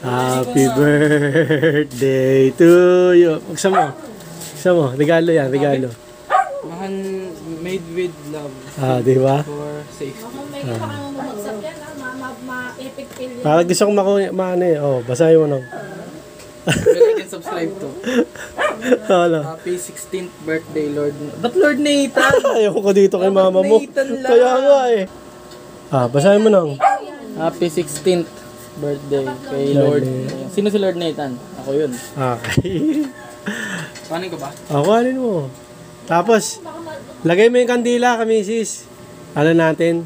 Happy birthday to you. Buksan mo. Buksan mo. Regalo yan, regalo. Mahal made with love. Di ba? For safety. May kita ka nung bumagsak yan, ma-epic fail yan. Parang gusto kong maano eh. Basahin mo nang. Like and subscribe to. Ano? Happy 16th birthday, Lord. Ba't Lord Nathan? Ayoko ko dito kay mama mo. Nathan lang. Kaya nga eh. Basahin mo nang. Happy 16th birthday kay Lord. Sino si Lord Nathan? Ako yun. Okay. Paano ko ba? Alin mo. Tapos, lagay mo yung kandila kami sis. Ano natin?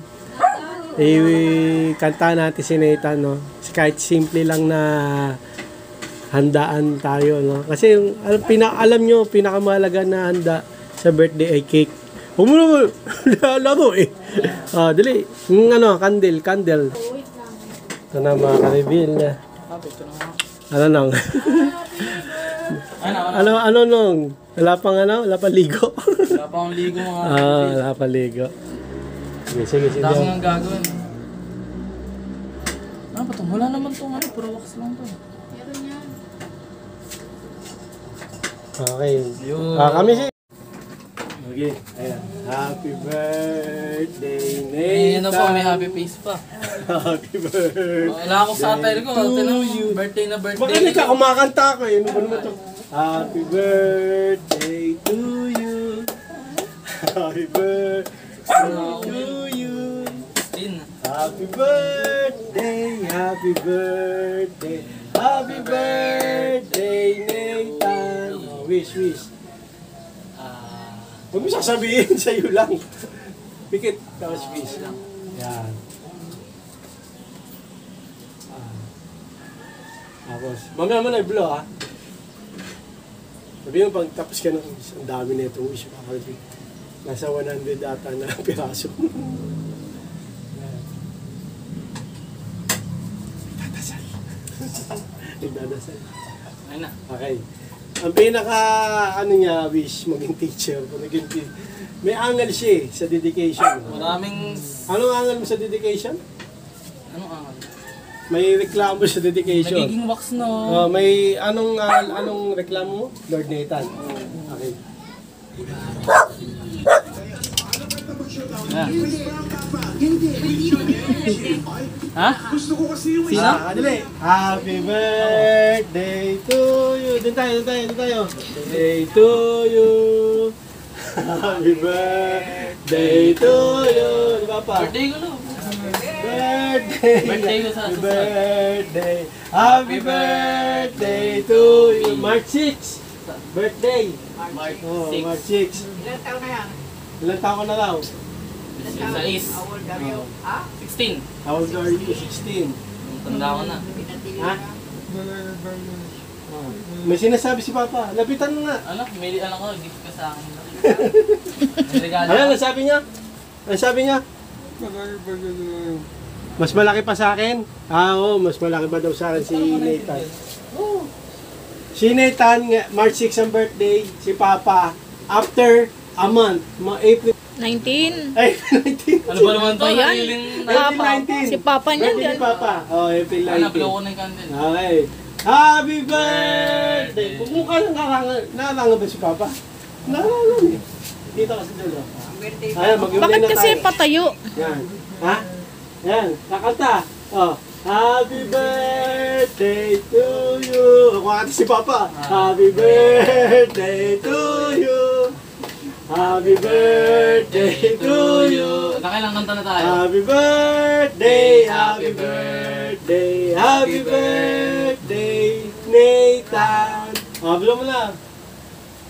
Kanta natin si Nathan, no? Kahit simple lang na handaan tayo, no? Kasi yung alam nyo, pinakamahalaga na handa sa birthday ay cake. Huwag mo naman, labo eh. Dali, yung candle. Ito na mga ka-reveal na. Ano nang? ano nung? Wala pang ligo. Wala pa akong ligo mga wala pang ligo. Sige. Dami nga gagawin. Ano ba ito? Wala naman itong puro wax lang ito. Meron yan. Okay. Kami si... Okay, ayan. Happy birthday, Nathan. Ano po, may happy face pa. Happy birthday. Wala ako sa attire ko. Tinang birthday na birthday. Baka hindi ka kumakanta ko eh. Ano ba naman ito? Happy birthday to you. Happy birthday to you. Happy birthday, happy birthday, happy birthday, Nathan. Wish. Huwag mo sasabihin, sa'yo lang. Pikit, tapos wish. Yan. Tapos, mamaya mo na i-blow ha. Sabi mo, pag tapos ka ng ang dami na itong wish. Nasa 100 ata na piraso. Nagdadasal. Ayun na. Okay. Ang pinaka, wish, maging teacher. May angal siya sa dedication. Maraming... Anong angal mo sa dedication? Anong angal? May reklamo sa dedication. Nagiging wax no. May anong reklamo mo? Lord Nathan. Okay. Ha? Sino? Dali. Happy birthday to you. Doon tayo. Birthday to you. Happy birthday to you. Di ba pa? Birthday ko lang. Birthday ko sa Happy birthday. Happy birthday to you. March 6. Birthday. March 6. March 6. Ilan taon na yan? Ilan taon ka na raw? Sa is. 16. How old are you? 16. Tanda ko na. Ha? May sinasabi si Papa. Lapitan mo nga. May ko, gift ka sa akin. May regalo. Ano sabi niya? Ano sabi niya? Mas malaki pa sa akin? Oo, mas malaki pa daw sa akin si Nathan. Si Nathan, March 6 ang birthday. Si Papa, after a month, April 19. Ay, 19. Ano ba naman to? Ayan. April 19. Si Papa niya. Birthday ni Papa. April 19. Blow ko na yung candle. Okay. Happy birthday! Mukha naranga ba si Papa? Naranga eh. Dito kasi dulo. Ayan, Bakit kasi patayo? Yan. Ha? Yan. Kakanta. Happy birthday to you. Ako ata si Papa. Happy birthday to you. Happy birthday to you. Nakailang kanta na tayo? Happy birthday, happy birthday, happy birthday, Nathan. Blow mo na.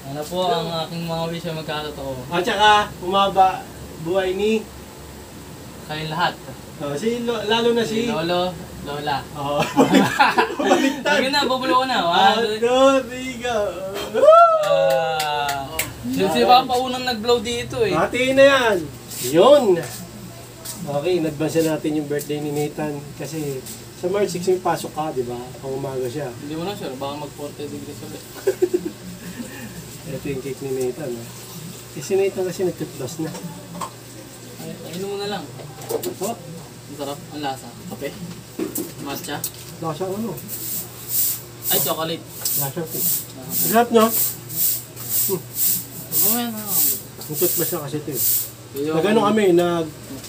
Ano po ang aking mga wish ay magkatotoo? At saka, umaba buhay ni Kayong lahat. lalo na si Lolo, Lola. Oo. Baliktad. Sige na, bubulo ko na. 1, 2, 3, go. Si Papa unang nag-blow dito eh. Hatiin na yan. Yun. Okay, in-advance na natin yung birthday ni Nathan. Kasi sa March 6 may pasok ka, di ba? Pang umaga siya. Hindi mo na sure, baka mag-40 degrees ulit. Ito yung cake ni Nathan. Si Nathan kasi nag-toothbrush na. Inom mo na lang. Oh, Ang sarap, ang lasa. Kape. Matcha. lasa ano? Ay, chocolate. Masarap eh. Masarap, no? Ano mo yan? Ang toothbrush na kasi ito eh. Kaya Nagano kami,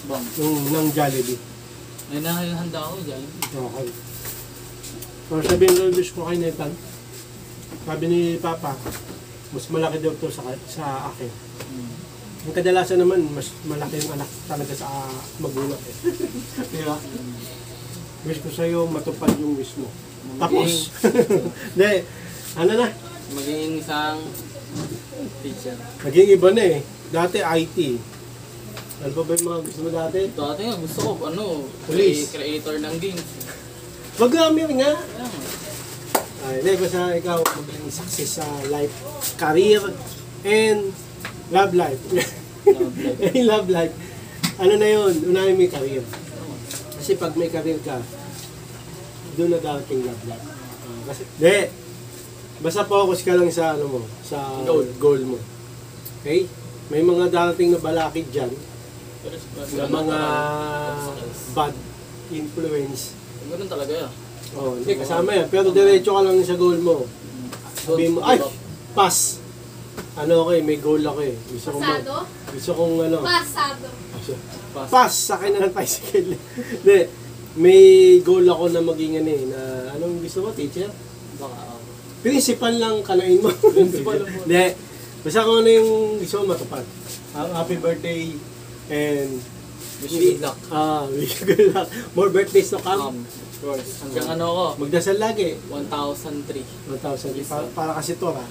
Bang. ng Jollibee. May nakahanda ako dyan. Okay. So sabihin ng Diyos ko kay Nathan, sabi ni Papa, mas malaki daw to sa akin. Ang kadalasan naman, mas malaki yung anak talaga sa magulang eh. Di ba? Wish ko sa'yo matupad yung wish mo. Tapos. Hindi, ano na? Maging isang teacher. Naging iba na eh. Dati IT. Ano pa ba yung mga gusto mo dati? Dati nga gusto ko, Police. creator ng games. Programmer nga. Ayan. Ay, hindi, basta ikaw maging success sa life, career, and love life. Love life. And love life. Ano na yun? Unahin mo yung career. Kasi pag may career ka, doon na darating love life. Kasi, hindi. Basta focus ka lang sa ano mo, sa goal mo. Okay? May mga darating na balakid dyan, na mga bad influence. Ganun talaga yan. Oh, hindi, kasama yan. Pero diretso ka lang sa goal mo. Sabihin mo, ay, pass. Ano ako eh, may goal ako eh. Pasado? Gusto kong ano, Pasado. pass, sa akin na ng tricycle. Hindi, may goal ako na maging ano eh, na anong gusto mo, teacher? Baka, Principal lang kalain mo. Principal lang po. Hindi, basta kung ano yung gusto mo matupad. Happy birthday and wish you good luck. wish you good luck. More birthdays to come. Of course. Hanggang ano ako, Magdasal lagi. 1,003. 1,000. Para kasi to ha.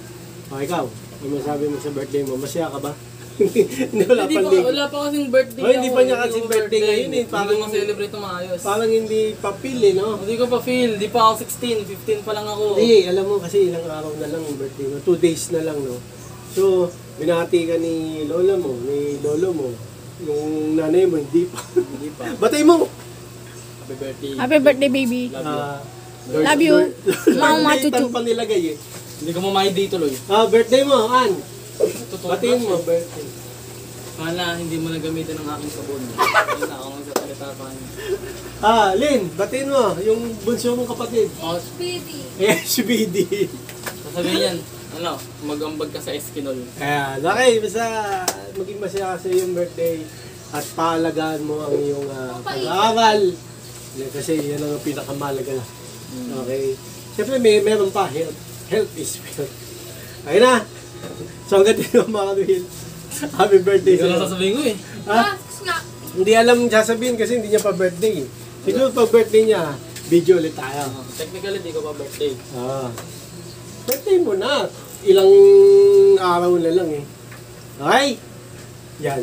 O ikaw, ano masabi mo sa birthday mo? Masaya ka ba? Hindi, wala Hindi pang pa, link. wala pa kasing birthday Oh, hindi ako. pa niya kasing ko birthday ngayon eh. Hindi Parang- ko ma-celebrate ng maayos. Parang hindi pa feel eh, no? Hindi ko pa feel. Di pa ako 16. 15 pa lang ako. Hindi, alam mo kasi ilang araw na lang yung birthday mo. 2 days na lang, no? So, binati ka ni lola mo, ni lolo mo. Yung nanay mo, hindi pa. Hindi pa. Batay mo! Happy birthday. Happy birthday, baby. Love you. Love you. Mama Matutu. pa nilagay eh. Hindi ko mamahay tuloy. Birthday mo, Ann. Totoo. Batiin mo, birthday. Sana hindi mo nagamitan ng aking sabon. Hindi na ako magsasalita pa niya. Lynn, batiin mo, yung bunso mong kapatid. Oh, Speedy. Eh, si BD. sasabihin yan, mag-ambag ka sa Eskinol. Kaya, okay, basta maging masaya ka sa iyong birthday at paalagaan mo ang iyong pag-aaral. Kasi yan ang pinakamalaga. Okay. Siyempre, meron pa, health. Health is wealth. Okay na. So, hanggang dito mga Will. Happy birthday Hindi ko lang sa'yo. sasabihin ko eh. Ha? Nga. Hindi alam sasabihin kasi hindi niya pa birthday. Siguro pag birthday niya, video ulit tayo. Technically, di ko pa birthday. Birthday mo na. Ilang araw na lang eh. Okay? Yan.